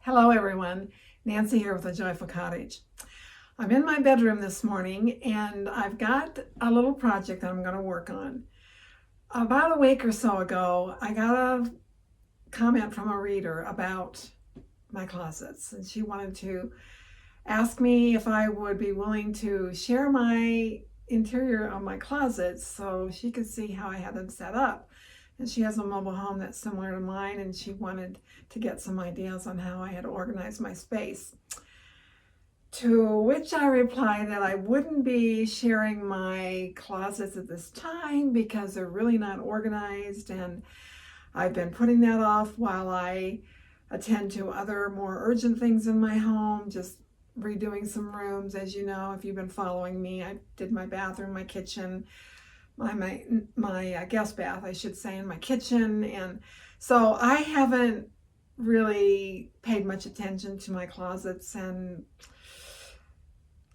Hello everyone, Nancy here with the Joyful Cottage. I'm in my bedroom this morning and I've got a little project that I'm going to work on. About a week or so ago, I got a comment from a reader about my closets, and she wanted to ask me if I would be willing to share my interior of my closets so she could see how I had them set up. And she has a mobile home that's similar to mine, and she wanted to get some ideas on how I had organized my space. To which I replied that I wouldn't be sharing my closets at this time because they're really not organized, and I've been putting that off while I attend to other more urgent things in my home, just redoing some rooms. As you know, if you've been following me, I did my bathroom, my kitchen, my guest bath, I should say, in my kitchen. And so I haven't really paid much attention to my closets, and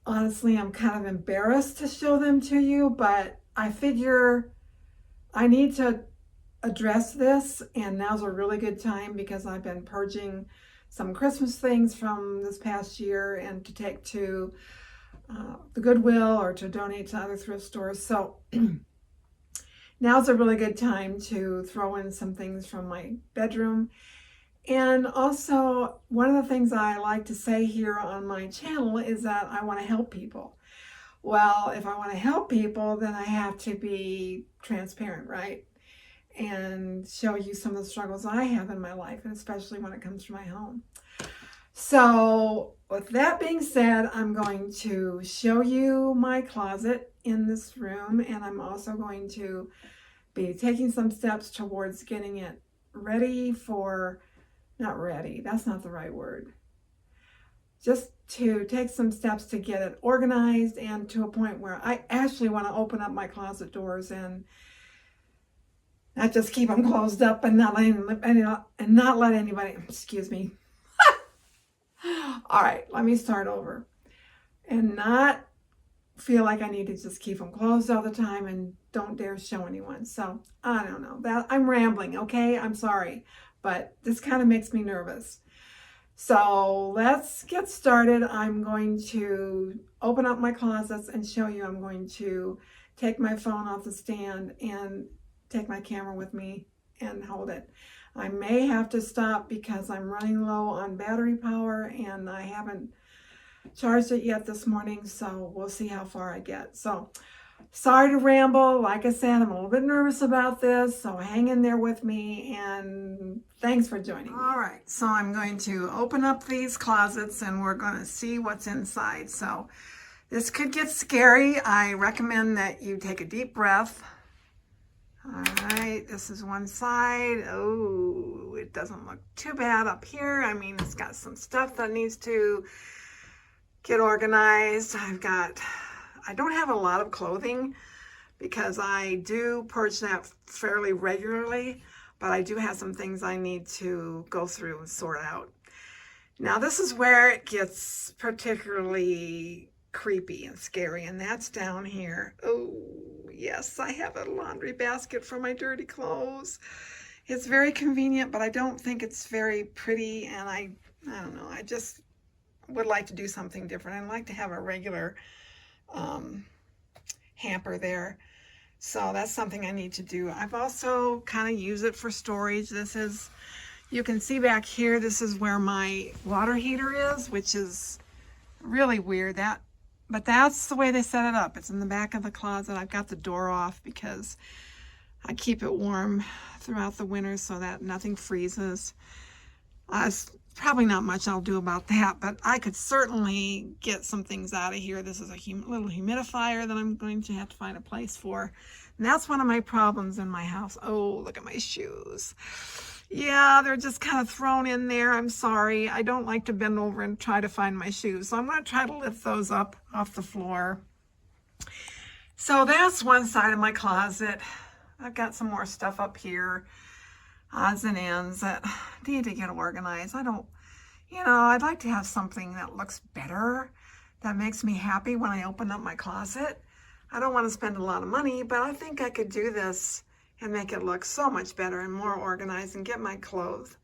honestly, I'm kind of embarrassed to show them to you, but I figure I need to address this, and now's a really good time because I've been purging some Christmas things from this past year and to take to the Goodwill or to donate to other thrift stores. So now's a really good time to throw in some things from my bedroom. And also, one of the things I like to say here on my channel is that I want to help people. Well, if I want to help people, then I have to be transparent, right? And show you some of the struggles I have in my life, and especially when it comes to my home. So with that being said, I'm going to show you my closet in this room, and I'm also going to be taking some steps towards getting it ready for, not ready, that's not the right word, just to take some steps to get it organized and to a point where I actually want to open up my closet doors and not just keep them closed up and not let anybody, excuse me. All right, let me start over. And not feel like I need to just keep them closed all the time and don't dare show anyone. So I don't know, that I'm rambling, okay? I'm sorry, but this kind of makes me nervous. So let's get started. I'm going to open up my closets and show you. I'm going to take my phone off the stand and take my camera with me and hold it. I may have to stop because I'm running low on battery power and I haven't charged it yet this morning, so we'll see how far I get. So sorry to ramble. Like I said, I'm a little bit nervous about this, so hang in there with me, and thanks for joining me. All right, so I'm going to open up these closets and we're going to see what's inside. So this could get scary. I recommend that you take a deep breath. All right, this is one side. Oh, it doesn't look too bad up here. I mean, it's got some stuff that needs to get organized. I don't have a lot of clothing because I do purge that fairly regularly, but I do have some things I need to go through and sort out. Now, this is where it gets particularly creepy and scary, and that's down here. Oh, yes, I have a laundry basket for my dirty clothes. It's very convenient, but I don't think it's very pretty, and I don't know, I just would like to do something different. I'd like to have a regular hamper there. So that's something I need to do. I've also kind of used it for storage. This is, you can see back here, this is where my water heater is, which is really weird. But that's the way they set it up. It's in the back of the closet. I've got the door off because I keep it warm throughout the winter so that nothing freezes. It's probably not much I'll do about that, but I could certainly get some things out of here. This is a little humidifier that I'm going to have to find a place for. And that's one of my problems in my house. Oh, look at my shoes. Yeah, they're just kind of thrown in there. I'm sorry. I don't like to bend over and try to find my shoes. So I'm going to try to lift those up off the floor. So that's one side of my closet. I've got some more stuff up here, odds and ends that need to get organized. I'd like to have something that looks better, that makes me happy when I open up my closet. I don't want to spend a lot of money, but I think I could do this and make it look so much better and more organized and get my clothes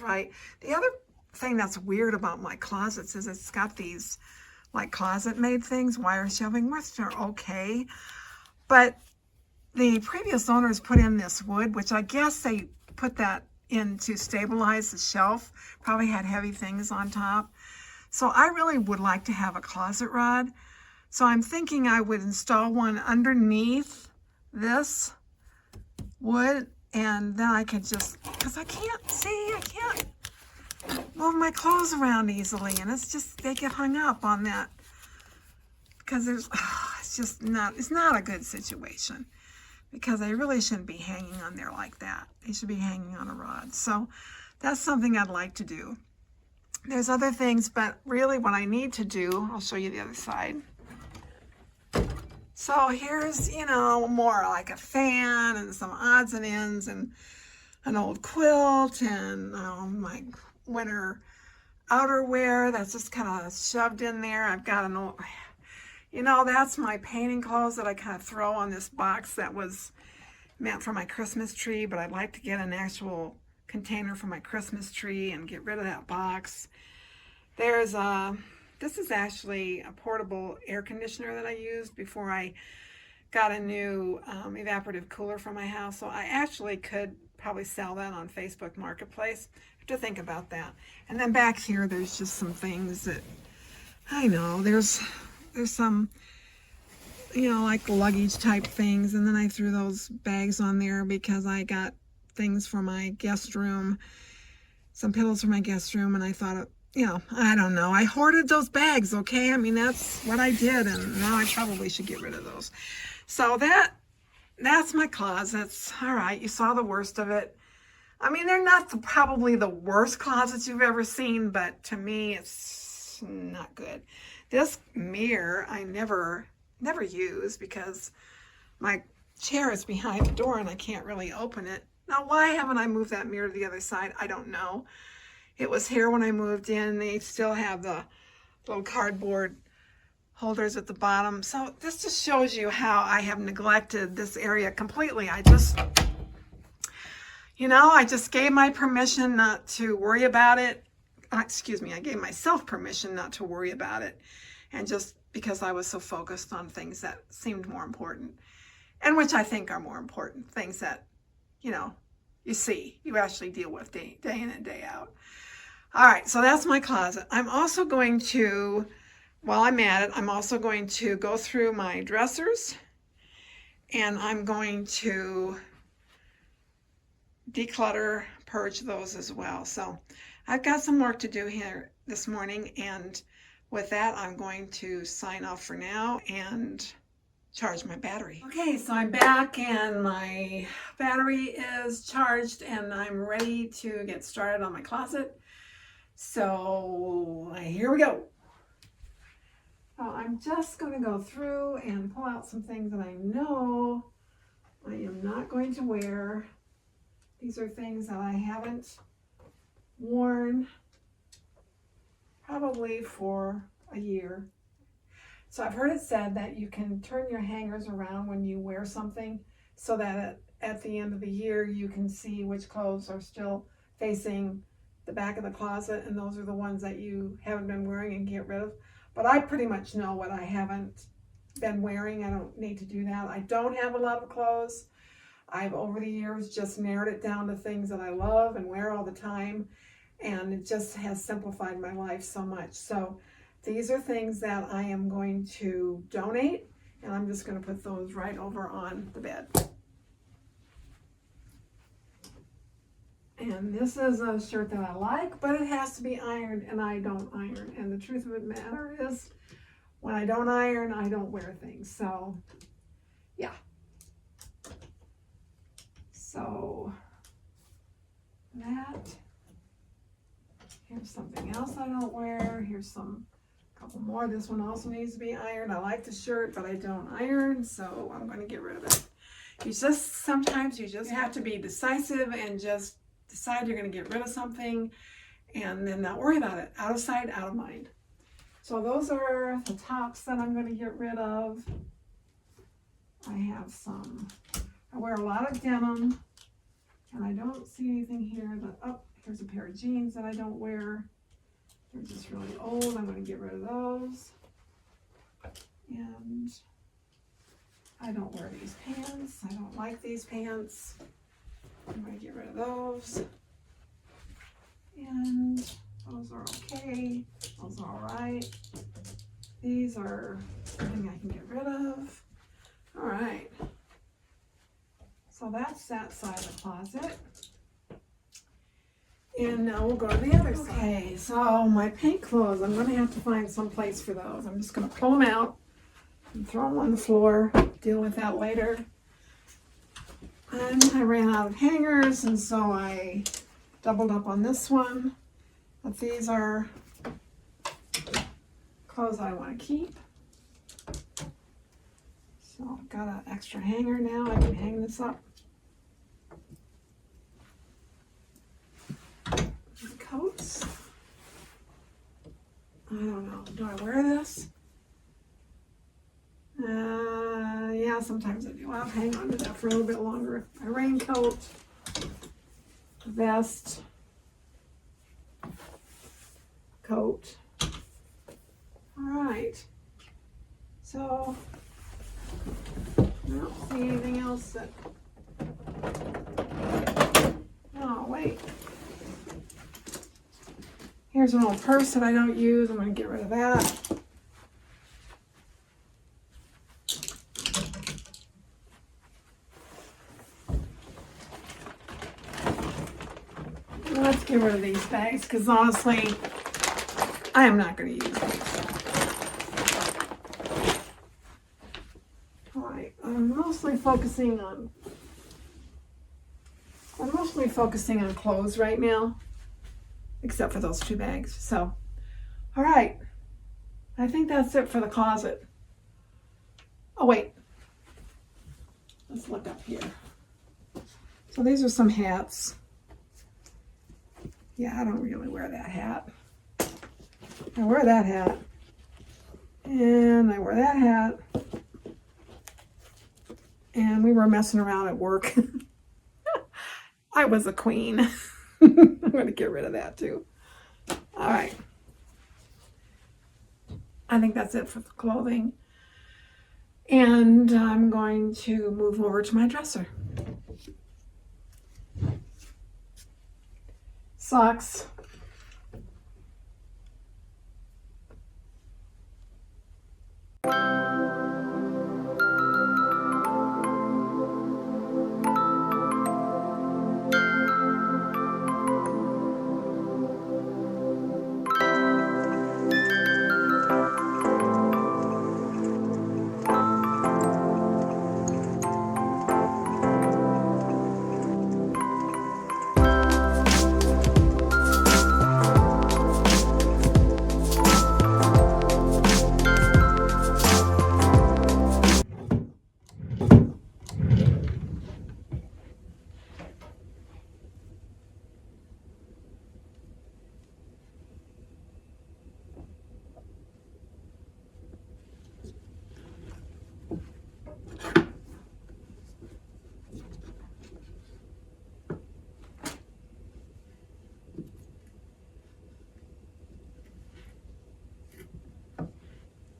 right. The other thing that's weird about my closets is it's got these like closet made things, wire shelving, which are okay. But the previous owners put in this wood, which I guess they put that in to stabilize the shelf. Probably had heavy things on top. So I really would like to have a closet rod. So I'm thinking I would install one underneath this wood, and then I could just, because I can't move my clothes around easily, and it's just, they get hung up on that, because it's not a good situation, because they really shouldn't be hanging on there like that. They should be hanging on a rod. So that's something I'd like to do. There's other things, but really what I need to do, I'll show you the other side. So here's, more like a fan and some odds and ends and an old quilt and my winter outerwear that's just kind of shoved in there. I've got an old, that's my painting clothes that I kind of throw on this box that was meant for my Christmas tree, but I'd like to get an actual container for my Christmas tree and get rid of that box. There's this is actually a portable air conditioner that I used before I got a new evaporative cooler for my house. So I actually could probably sell that on Facebook Marketplace. I have to think about that. And then back here, there's just some things that, I know, there's some, like luggage type things. And then I threw those bags on there because I got things for my guest room, some pillows for my guest room, and I thought, I don't know. I hoarded those bags, okay? I mean, that's what I did, and now I probably should get rid of those. So that's my closets. All right, you saw the worst of it. I mean, they're not probably the worst closets you've ever seen, but to me, it's not good. This mirror I never use because my chair is behind the door and I can't really open it. Now, why haven't I moved that mirror to the other side? I don't know. It was here when I moved in. They still have the little cardboard holders at the bottom. So this just shows you how I have neglected this area completely. I just gave my permission not to worry about it. Excuse me, I gave myself permission not to worry about it. And just because I was so focused on things that seemed more important, and which I think are more important, things that, you actually deal with day in and day out. All right, so that's my closet. I'm also going to, while I'm at it, I'm also going to go through my dressers, and I'm going to declutter, purge those as well. So I've got some work to do here this morning, and with that, I'm going to sign off for now and charge my battery. Okay, so I'm back and my battery is charged and I'm ready to get started on my closet. So here we go. I'm just going to go through and pull out some things that I know I am not going to wear. These are things that I haven't worn probably for a year. So I've heard it said that you can turn your hangers around when you wear something so that at the end of the year you can see which clothes are still facing the back of the closet, and those are the ones that you haven't been wearing and get rid of. But I pretty much know what I haven't been wearing. I don't need to do that. I don't have a lot of clothes. I've over the years just narrowed it down to things that I love and wear all the time, and it just has simplified my life so much. So these are things that I am going to donate, and I'm just going to put those right over on the bed. And this is a shirt that I like, but it has to be ironed, and I don't iron. And the truth of the matter is, when I don't iron, I don't wear things. So, yeah. So, that. Here's something else I don't wear. Here's a couple more. This one also needs to be ironed. I like the shirt, but I don't iron, so I'm going to get rid of it. Sometimes you just have to be decisive and just decide you're going to get rid of something and then not worry about it. Out of sight, out of mind. So those are the tops that I'm going to get rid of. I wear a lot of denim, and I don't see anything here that, here's a pair of jeans that I don't wear. They're just really old. I'm going to get rid of those. And I don't wear these pants. I don't like these pants. I'm going to get rid of those. And those are okay. Those are all right. These are something I can get rid of. All right. So that's that side of the closet. And now we'll go to the other side. Okay, so my paint clothes, I'm going to have to find some place for those. I'm just going to pull them out and throw them on the floor. Deal with that later. And I ran out of hangers, and so I doubled up on this one. But these are clothes I want to keep. So I've got an extra hanger now. I can hang this up. Coats. I don't know. Do I wear this? Yeah, sometimes I do. I'll hang on to that for a little bit longer. A raincoat, vest, coat. All right. So, I don't see anything else that. Oh, wait. Here's an old purse that I don't use. I'm going to get rid of that. Let's get rid of these bags because honestly, I am not going to use these. All right, I'm mostly focusing on clothes right now, except for those two bags. So, all right, I think that's it for the closet. Oh wait, let's look up here. So these are some hats. Yeah, I don't really wear that hat. I wear that hat. And I wear that hat. And we were messing around at work. I was a queen. I'm going to get rid of that too. All right. I think that's it for the clothing. And I'm going to move over to my dresser. Socks.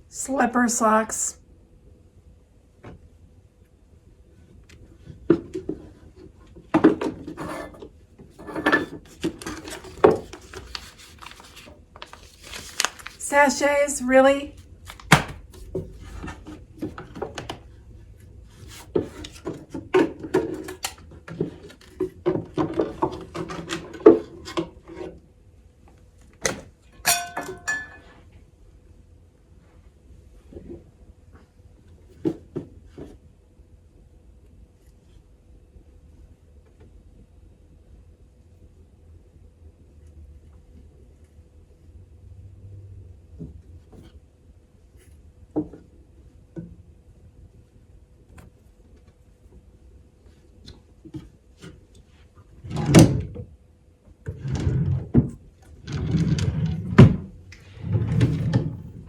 Slipper socks. Sachets, really?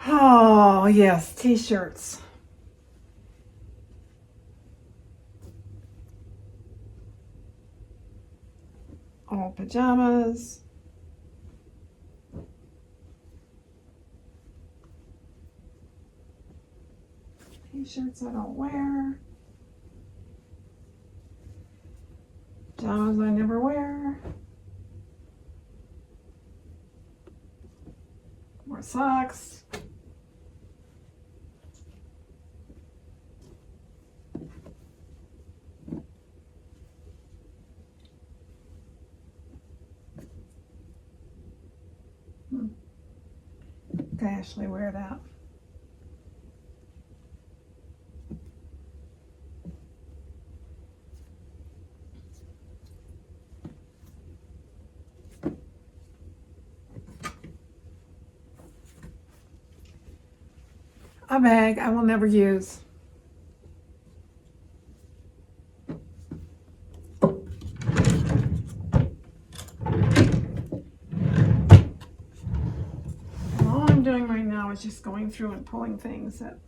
Oh, yes, t-shirts. All pajamas. T-shirts I don't wear. Pajamas I never wear. More socks. I actually wear that. A bag I will never use. All I'm doing right now is just going through and pulling things that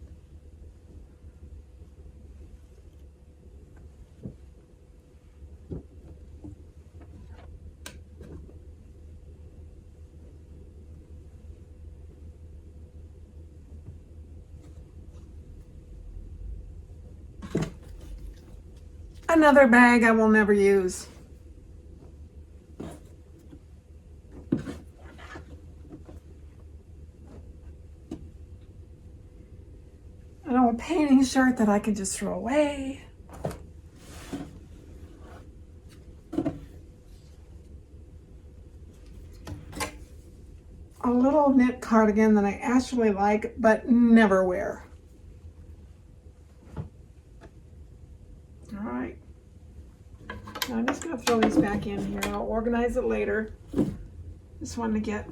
another bag I will never use. An old painting shirt that I can just throw away. A little knit cardigan that I actually like but never wear. All right. Now I'm just going to throw these back in here. I'll organize it later. Just wanted to get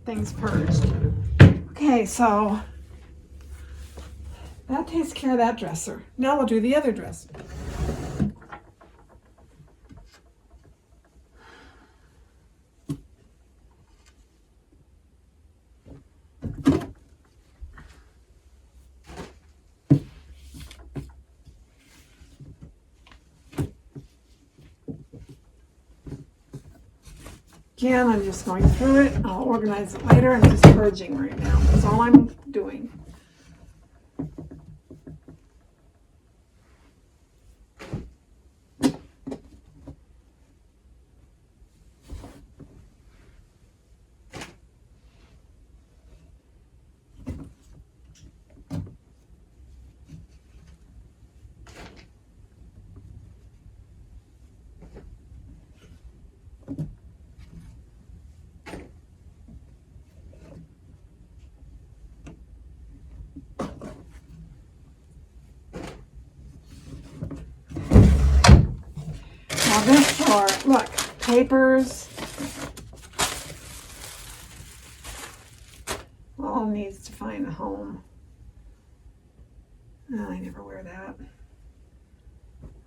things purged. Okay, so that takes care of that dresser. Now we'll do the other dresser. Again, I'm just going through it. I'll organize it later. I'm just purging right now. That's all I'm doing. Now this drawer, look, papers. All needs to find a home. Oh, I never wear that.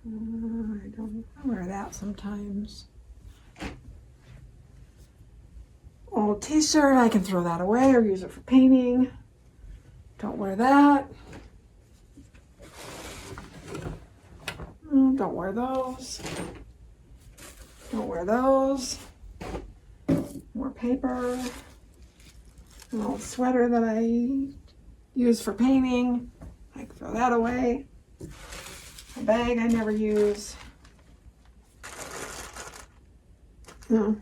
I wear that sometimes. Old t-shirt, I can throw that away or use it for painting. Don't wear that. Don't wear those. Don't wear those. More paper. An old sweater that I use for painting. I can throw that away. A bag I never use. No.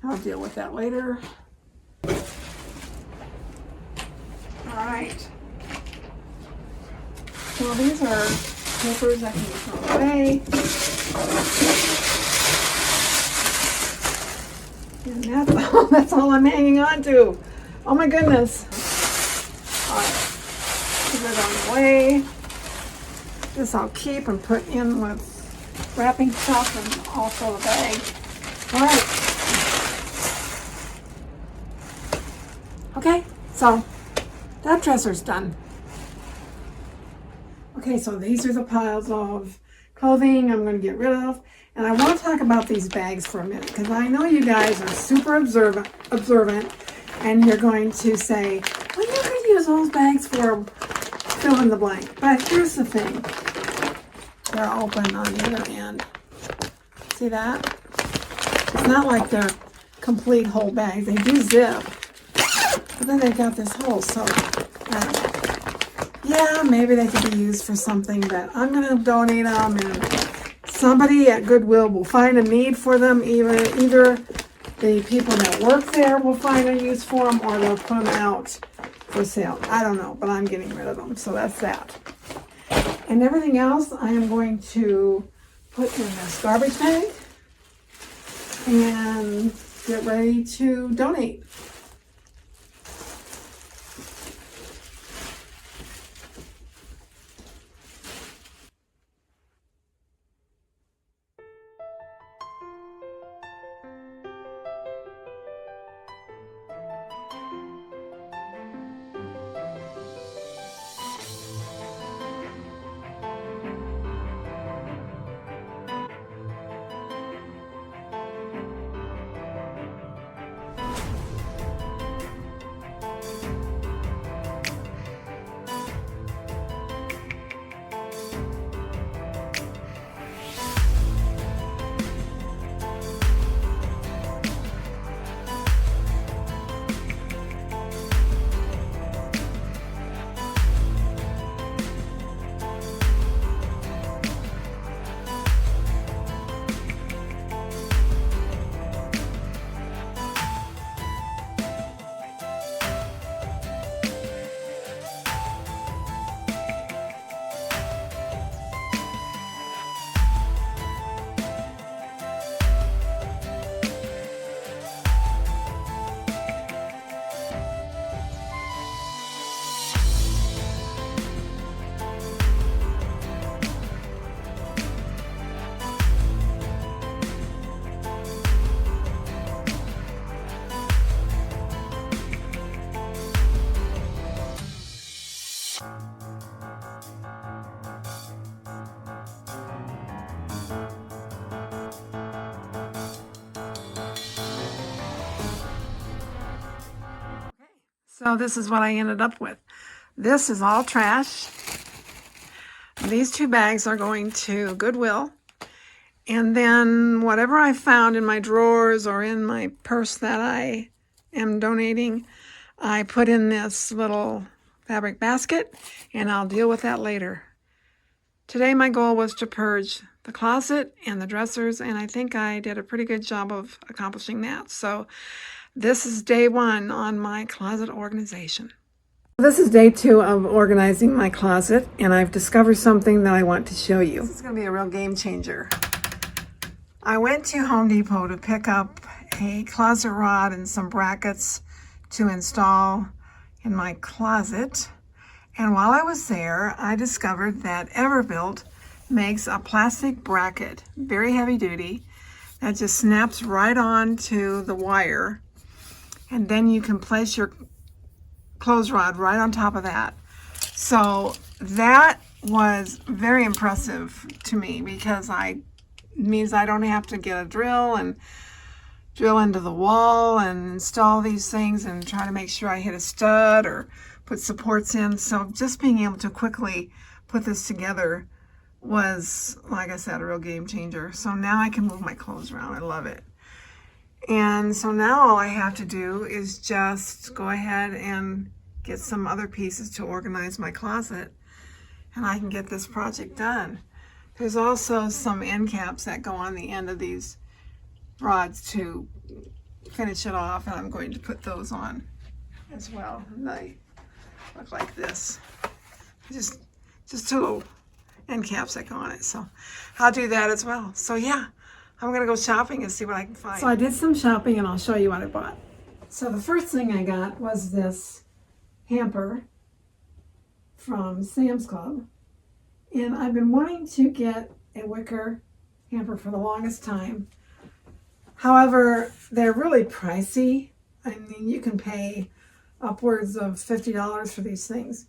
I'll deal with that later. All right. Well, these are papers I can throw away. And that's all I'm hanging on to. Oh my goodness. All right. Put it on the way. This I'll keep and put in with wrapping stuff and also the bag. All right. Okay, so that dresser's done. Okay, so these are the piles of clothing I'm going to get rid of. And I want to talk about these bags for a minute because I know you guys are super observant and you're going to say, well, you could use those bags for fill in the blank. But here's the thing. They're open on the other end. See that? It's not like they're complete whole bags. They do zip. But then they've got this hole, so yeah, maybe they could be used for something, but I'm going to donate them, and somebody at Goodwill will find a need for them. Either the people that work there will find a use for them, or they'll put them out for sale. I don't know, but I'm getting rid of them, so that's that. And everything else I am going to put in this garbage bag and get ready to donate. So this is what I ended up with. This is all trash. These 2 bags are going to Goodwill. And then whatever I found in my drawers or in my purse that I am donating, I put in this little fabric basket, and I'll deal with that later. Today my goal was to purge the closet and the dressers, and I think I did a pretty good job of accomplishing that. So this is day 1 on my closet organization. This is day 2 of organizing my closet, and I've discovered something that I want to show you. This is going to be a real game changer. I went to Home Depot to pick up a closet rod and some brackets to install in my closet. And while I was there, I discovered that Everbuilt makes a plastic bracket, very heavy duty, that just snaps right onto the wire. And then you can place your clothes rod right on top of that. So that was very impressive to me, because it means I don't have to get a drill and drill into the wall and install these things and try to make sure I hit a stud or put supports in. So just being able to quickly put this together was, like I said, a real game changer. So now I can move my clothes around. I love it. And so now all I have to do is just go ahead and get some other pieces to organize my closet, and I can get this project done. There's also some end caps that go on the end of these rods to finish it off, and I'm going to put those on as well. And they look like this. Just 2 little end caps that go on it. So I'll do that as well. So yeah, I'm going to go shopping and see what I can find. So I did some shopping, and I'll show you what I bought. So the first thing I got was this hamper from Sam's Club. And I've been wanting to get a wicker hamper for the longest time. However, they're really pricey. I mean, you can pay upwards of $50 for these things.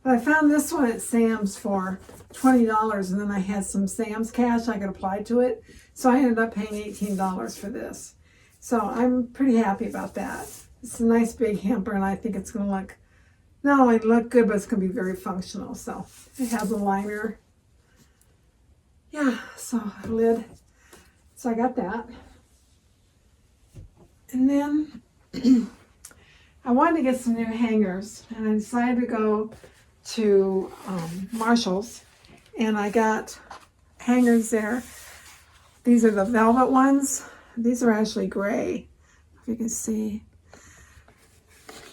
But I found this one at Sam's for $20, and then I had some Sam's cash I could apply to it. So I ended up paying $18 for this. So I'm pretty happy about that. It's a nice big hamper, and I think it's going to look, not only look good, but it's going to be very functional. So it has a liner. Yeah, so a lid. So I got that. And then I wanted to get some new hangers, and I decided to go to Marshall's, and I got hangers there. These are the velvet ones. These are actually gray, if you can see.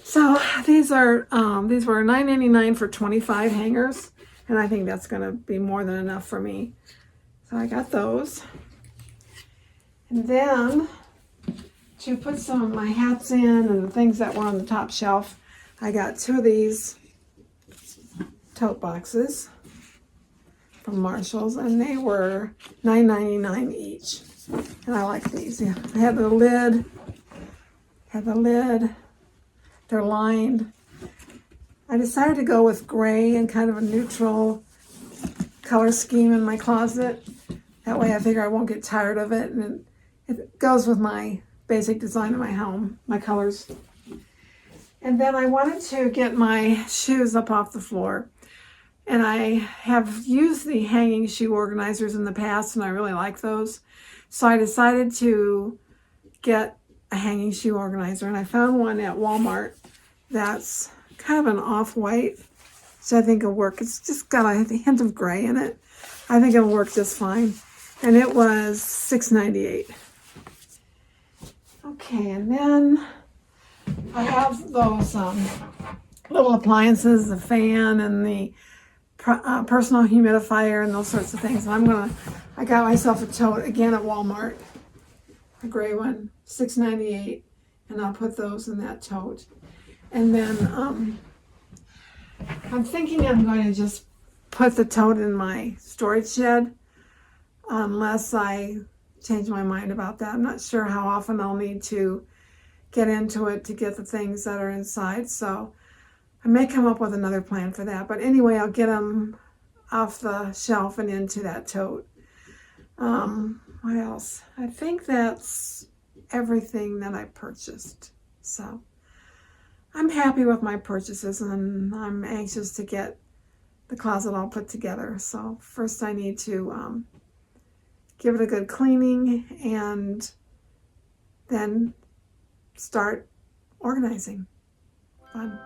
So these were $9.99 for 25 hangers, and I think that's going to be more than enough for me. So I got those. And then to put some of my hats in and the things that were on the top shelf, I got 2 of these tote boxes from Marshall's, and they were $9.99 each. And I like these. Yeah, they have the lid. They're lined. I decided to go with gray and kind of a neutral color scheme in my closet. That way I figure I won't get tired of it, and it goes with my basic design of my home, my colors. And then I wanted to get my shoes up off the floor. And I have used the hanging shoe organizers in the past, and I really like those. So I decided to get a hanging shoe organizer, and I found one at Walmart that's kind of an off-white, so I think it'll work. It's just got a hint of gray in it. I think it'll work just fine. And it was $6.98. Okay, and then I have those little appliances, the fan and the personal humidifier and those sorts of things. And I got myself a tote again at Walmart, a gray one, $6.98, and I'll put those in that tote. And then I'm thinking I'm going to just put the tote in my storage shed unless I change my mind about that. I'm not sure how often I'll need to get into it to get the things that are inside, so I may come up with another plan for that. But anyway, I'll get them off the shelf and into that tote. What else? I think that's everything that I purchased. So I'm happy with my purchases, and I'm anxious to get the closet all put together. So first I need to give it a good cleaning and then start organizing. Fun.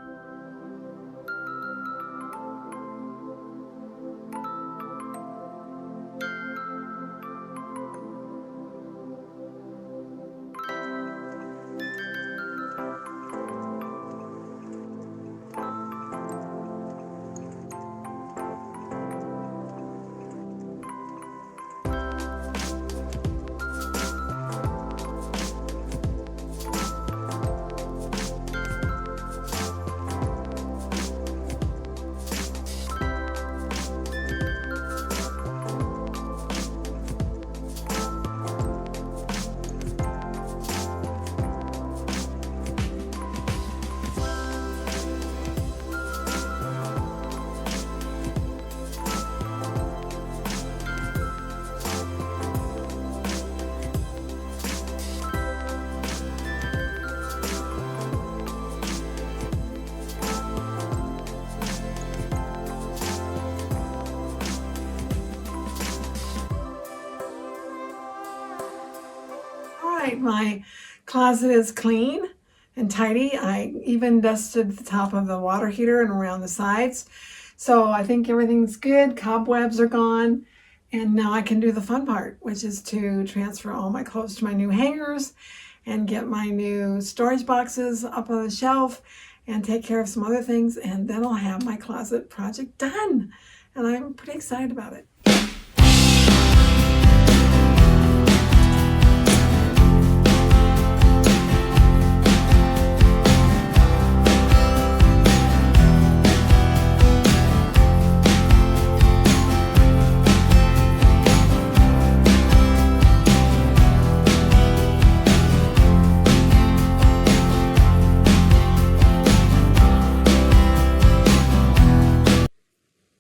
My closet is clean and tidy. I even dusted the top of the water heater and around the sides. So I think everything's good. Cobwebs are gone. And now I can do the fun part, which is to transfer all my clothes to my new hangers and get my new storage boxes up on the shelf and take care of some other things. And then I'll have my closet project done. And I'm pretty excited about it.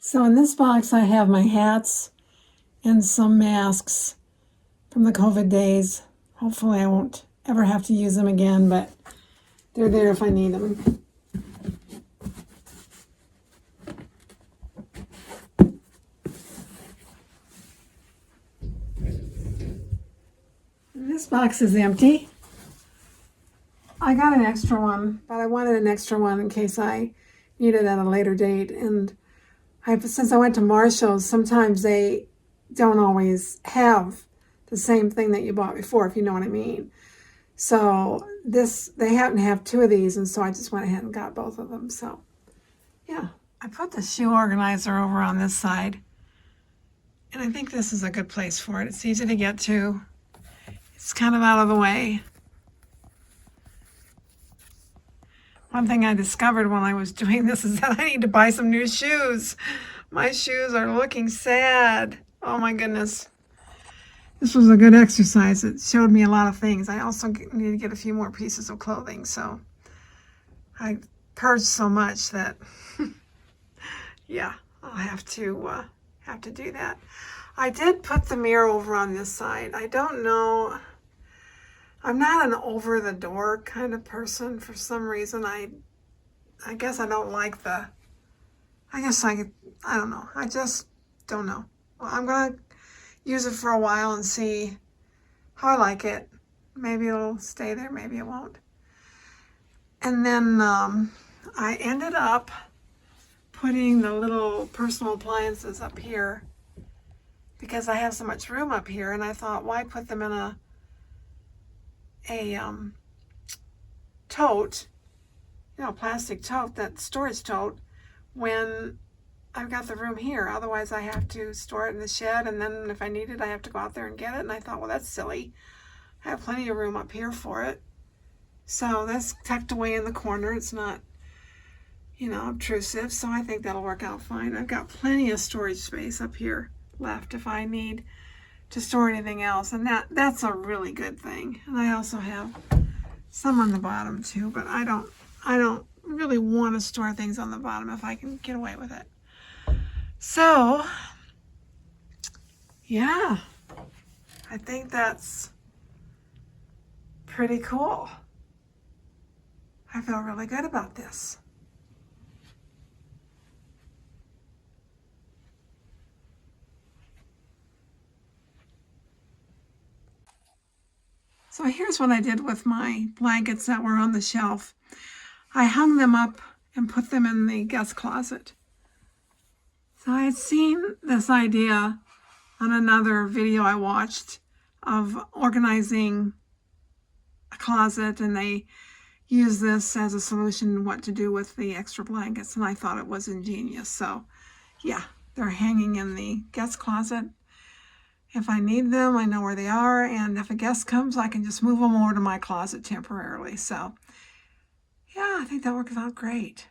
So in this box, I have my hats and some masks from the COVID days. Hopefully I won't ever have to use them again, but they're there if I need them. And this box is empty. I got an extra one, but I wanted an extra one in case I need it at a later date. And since I went to Marshall's, sometimes they don't always have the same thing that you bought before, if you know what I mean. So they happen to have two of these, and so I just went ahead and got both of them. So yeah, I put the shoe organizer over on this side, and I think this is a good place for it. It's easy to get to. It's kind of out of the way. One thing I discovered when I was doing this is that I need to buy some new shoes. My shoes are looking sad. Oh my goodness. This was a good exercise. It showed me a lot of things. I also need to get a few more pieces of clothing. So I purged so much that, yeah, I'll have to do that. I did put the mirror over on this side. I don't know. I'm not an over the door kind of person for some reason. I guess I don't like I don't know. I just don't know. Well, I'm going to use it for a while and see how I like it. Maybe it'll stay there, maybe it won't. And then I ended up putting the little personal appliances up here because I have so much room up here, and I thought, why put them in a tote, plastic tote, that storage tote, when I've got the room here. Otherwise I have to store it in the shed, and then if I need it I have to go out there and get it. And I thought, well, that's silly. I have plenty of room up here for it. So that's tucked away in the corner. It's not, obtrusive, so I think that'll work out fine. I've got plenty of storage space up here left if I need to store anything else, and that's a really good thing. And I also have some on the bottom too, but I don't really want to store things on the bottom if I can get away with it. So yeah, I think that's pretty cool. I feel really good about this. So here's what I did with my blankets that were on the shelf. I hung them up and put them in the guest closet. So I had seen this idea on another video I watched of organizing a closet, and they use this as a solution what to do with the extra blankets, and I thought it was ingenious. So yeah, they're hanging in the guest closet. If I need them, I know where they are, and if a guest comes, I can just move them over to my closet temporarily. So yeah, I think that works out great.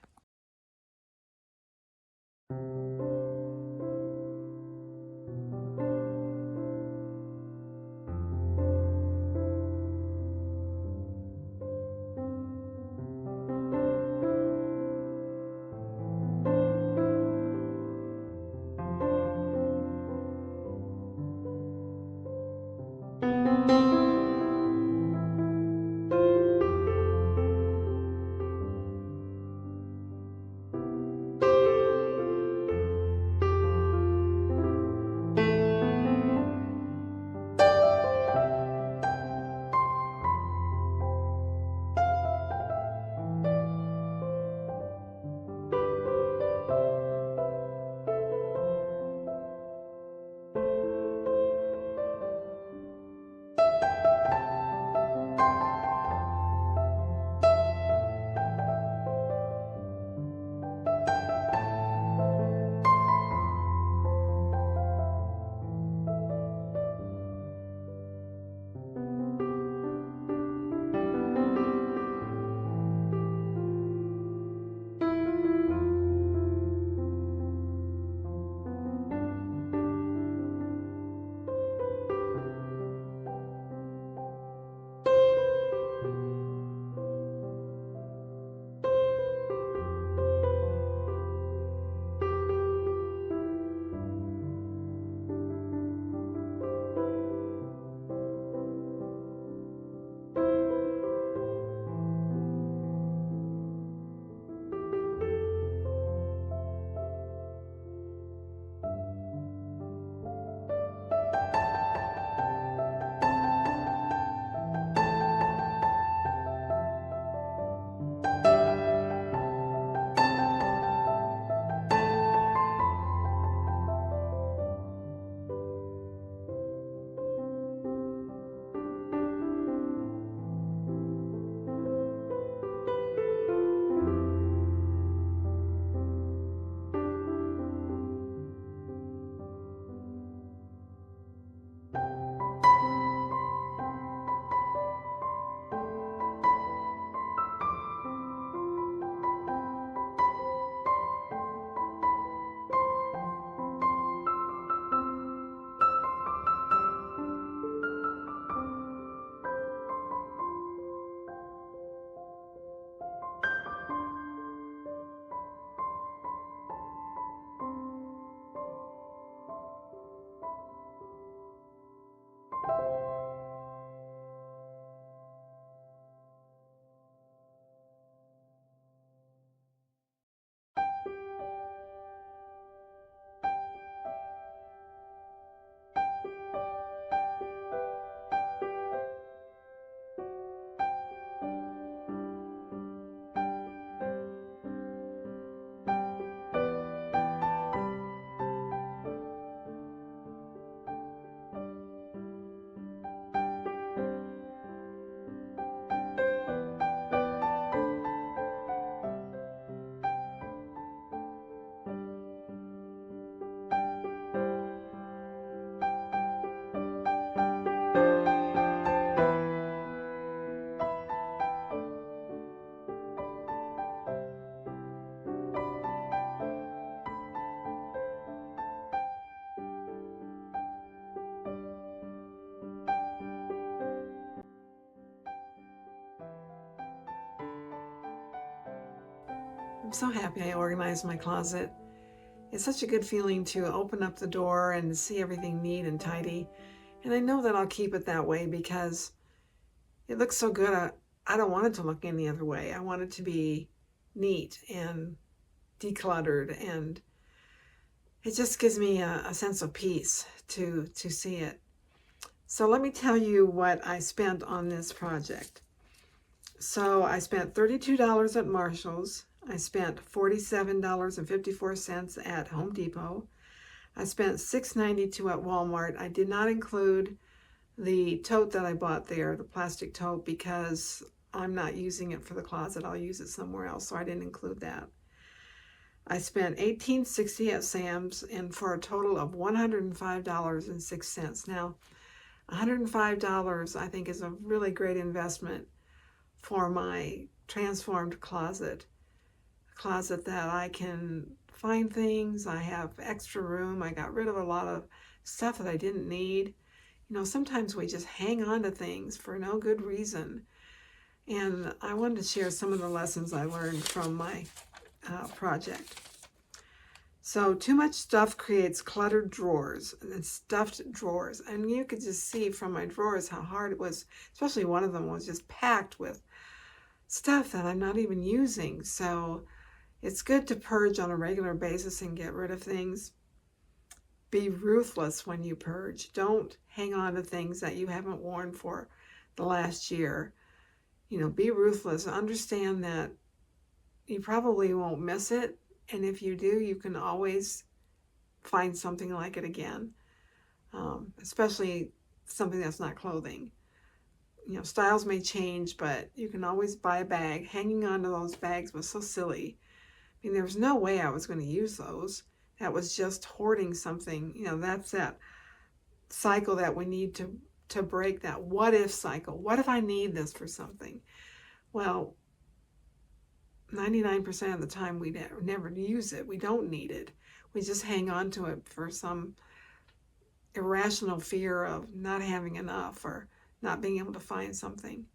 I'm so happy I organized my closet. It's such a good feeling to open up the door and see everything neat and tidy. And I know that I'll keep it that way because it looks so good. I don't want it to look any other way. I want it to be neat and decluttered, and it just gives me a sense of peace to see it. So let me tell you what I spent on this project. So I spent $32 at Marshall's. I spent $47.54 at Home Depot. I spent $6.92 at Walmart. I did not include the tote that I bought there, the plastic tote, because I'm not using it for the closet. I'll use it somewhere else, so I didn't include that. I spent $18.60 at Sam's, and for a total of $105.06. Now, $105 I think is a really great investment for my transformed closet. A closet that I can find things. I have extra room. I got rid of a lot of stuff that I didn't need. You know, sometimes we just hang on to things for no good reason. And I wanted to share some of the lessons I learned from my project. So too much stuff creates cluttered drawers and stuffed drawers. And you could just see from my drawers how hard it was, especially one of them was just packed with stuff that I'm not even using. So it's good to purge on a regular basis and get rid of things. Be ruthless when you purge. Don't hang on to things that you haven't worn for the last year. You know, be ruthless. Understand that you probably won't miss it. And if you do, you can always find something like it again, especially something that's not clothing. You know, styles may change, but you can always buy a bag. Hanging on to those bags was so silly. I mean, there was no way I was going to use those. That was just hoarding something. You know, that's that cycle that we need to break, that what if cycle. What if I need this for something? Well, 99% of the time we never use it. We don't need it. We just hang on to it for some irrational fear of not having enough or not being able to find something.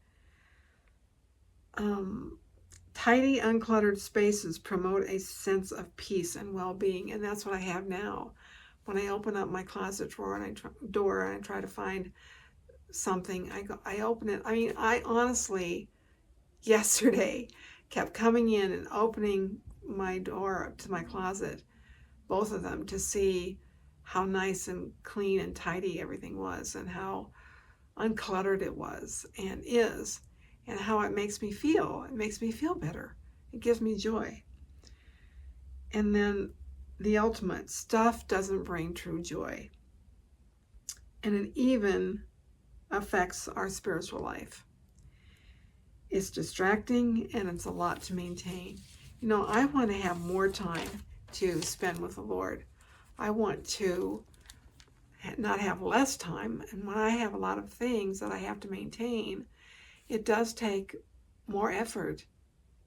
Tidy, uncluttered spaces promote a sense of peace and well-being, and that's what I have now. When I open up my closet drawer and I try to find something, I open it. I mean, I honestly, yesterday, kept coming in and opening my door to my closet, both of them, to see how nice and clean and tidy everything was and how uncluttered it was and is, and how it makes me feel. It makes me feel better. It gives me joy. And then the ultimate, stuff doesn't bring true joy. And it even affects our spiritual life. It's distracting and it's a lot to maintain. You know, I want to have more time to spend with the Lord. I want to not have less time. And when I have a lot of things that I have to maintain, it does take more effort.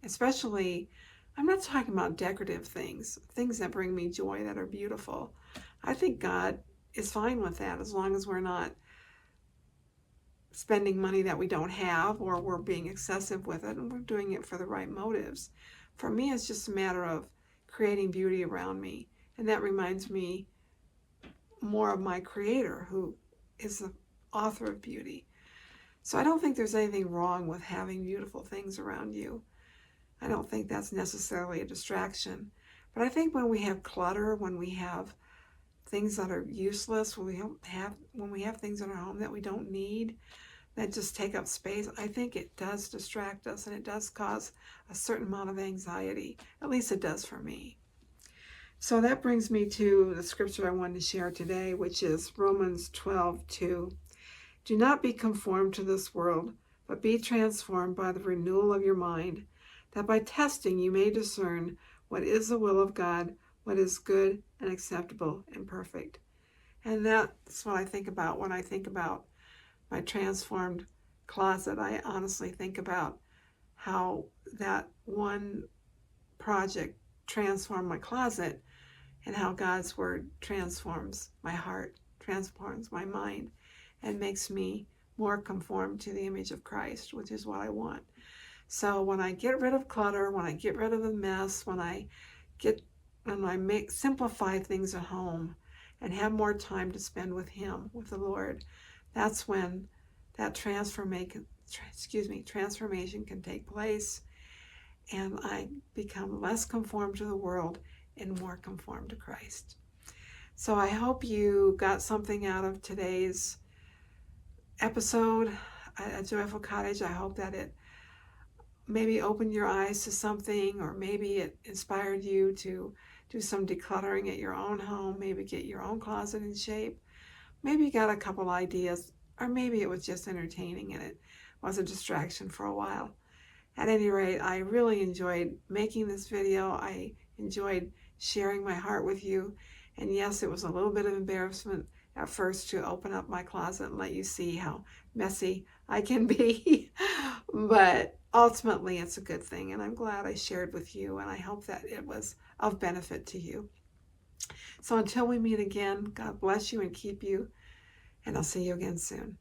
Especially, I'm not talking about decorative things that bring me joy, that are beautiful. I think God is fine with that as long as we're not spending money that we don't have, or we're being excessive with it, and we're doing it for the right motives. For me, it's just a matter of creating beauty around me. And that reminds me more of my Creator, who is the author of beauty. So I don't think there's anything wrong with having beautiful things around you. I don't think that's necessarily a distraction. But I think when we have clutter, when we have things that are useless, when we have things in our home that we don't need, that just take up space, I think it does distract us, and it does cause a certain amount of anxiety. At least it does for me. So that brings me to the scripture I wanted to share today, which is Romans 12:2. Do not be conformed to this world, but be transformed by the renewal of your mind, that by testing you may discern what is the will of God, what is good and acceptable and perfect. And that's what I think about when I think about my transformed closet. I honestly think about how that one project transformed my closet, and how God's word transforms my heart, transforms my mind, and makes me more conformed to the image of Christ, which is what I want. So when I get rid of clutter, when I get rid of the mess, when I simplify things at home and have more time to spend with Him, with the Lord, that's when that transformation can take place, and I become less conformed to the world and more conformed to Christ. So I hope you got something out of today's episode at Joyful Cottage. I hope that it maybe opened your eyes to something, or maybe it inspired you to do some decluttering at your own home, maybe get your own closet in shape. Maybe you got a couple ideas, or maybe it was just entertaining and it was a distraction for a while. At any rate, I really enjoyed making this video. I enjoyed sharing my heart with you. And yes, it was a little bit of embarrassment at first to open up my closet and let you see how messy I can be. But ultimately, it's a good thing. And I'm glad I shared with you. And I hope that it was of benefit to you. So until we meet again, God bless you and keep you. And I'll see you again soon.